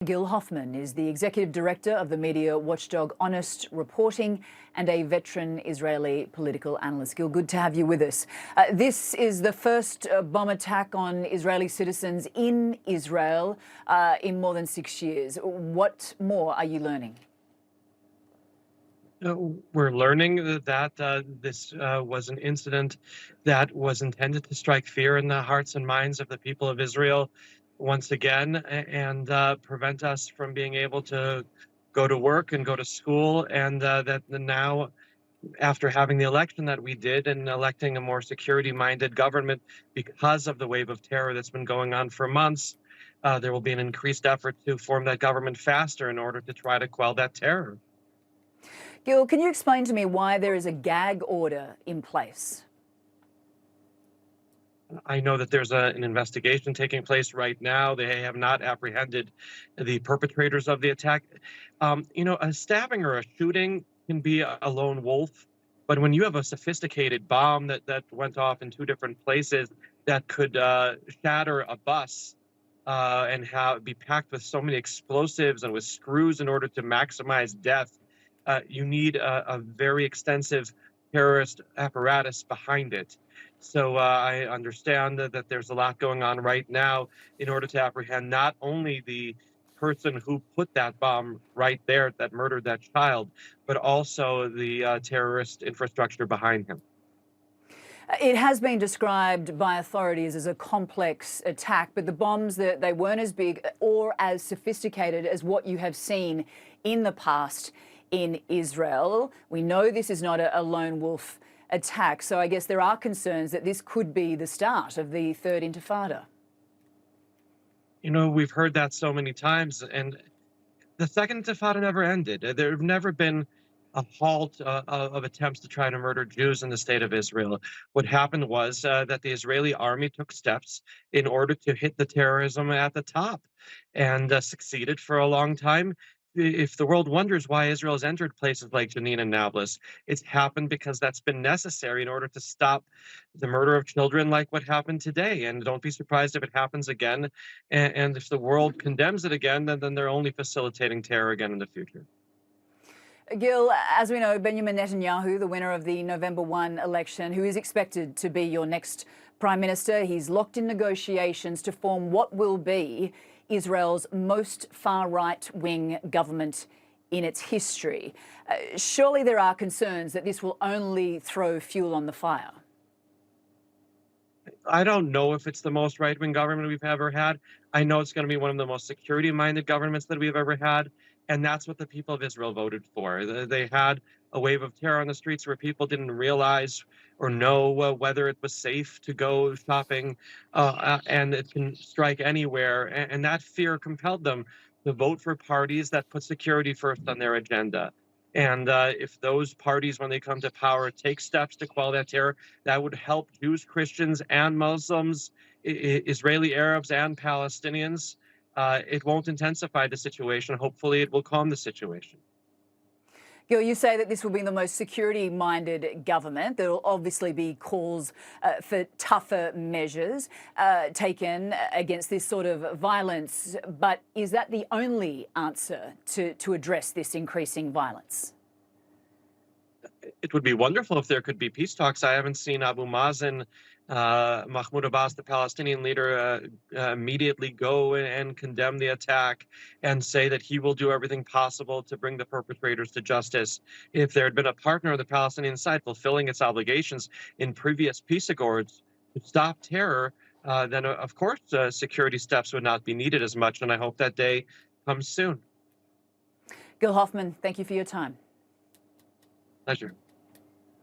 Gil Hoffman is the executive director of the media watchdog HonestReporting and a veteran Israeli political analyst. Gil, good to have you with us. This is the first bomb attack on Israeli citizens in Israel in more than 6 years. What more are you learning? We're learning that this was an incident that was intended to strike fear in the hearts and minds of the people of Israel once again and prevent us from being able to go to work and go to school. And that now, after having the election that we did and electing a more security-minded government because of the wave of terror that's been going on for months, there will be an increased effort to form that government faster in order to try to quell that terror. Gil, can you explain to me why there is a gag order in place? I know that there's an investigation taking place right now. They have not apprehended the perpetrators of the attack. A stabbing or a shooting can be a lone wolf, but when you have a sophisticated bomb that went off in two different places that could shatter a bus and be packed with so many explosives and with screws in order to maximize death, you need a very extensive terrorist apparatus behind it. So I understand that there's a lot going on right now in order to apprehend not only the person who put that bomb right there that murdered that child, but also the terrorist infrastructure behind him. It has been described by authorities as a complex attack, but the bombs, they weren't as big or as sophisticated as what you have seen in the past in Israel. We know this is not a lone wolf attack, so I guess there are concerns that this could be the start of the Third Intifada. We've heard that so many times, and the Second Intifada never ended. There have never been a halt of attempts to try to murder Jews in the state of Israel. What happened was that the Israeli army took steps in order to hit the terrorism at the top and succeeded for a long time. If the world wonders why Israel has entered places like Jenin and Nablus, it's happened because that's been necessary in order to stop the murder of children like what happened today. And don't be surprised if it happens again. And if the world condemns it again, then they're only facilitating terror again in the future. Gil, as we know, Benjamin Netanyahu, the winner of the November 1 election, who is expected to be your next prime minister, he's locked in negotiations to form what will be Israel's most far-right-wing government in its history. Surely there are concerns that this will only throw fuel on the fire. I don't know if it's the most right-wing government we've ever had. I know it's going to be one of the most security-minded governments that we've ever had, and that's what the people of Israel voted for. They had a wave of terror on the streets where people didn't realize or know whether it was safe to go shopping, and it can strike anywhere. And that fear compelled them to vote for parties that put security first on their agenda. And if those parties, when they come to power, take steps to quell that terror, that would help Jews, Christians, and Muslims, Israeli Arabs, and Palestinians. It won't intensify the situation. Hopefully, it will calm the situation. Gil, you say that this will be the most security-minded government. There will obviously be calls for tougher measures taken against this sort of violence. But is that the only answer to address this increasing violence? It would be wonderful if there could be peace talks. I haven't seen Abu Mazen, Mahmoud Abbas, the Palestinian leader, immediately go and condemn the attack and say that he will do everything possible to bring the perpetrators to justice. If there had been a partner on the Palestinian side fulfilling its obligations in previous peace accords to stop terror, then of course security steps would not be needed as much, and I hope that day comes soon. Gil Hoffman, thank you for your time. Pleasure.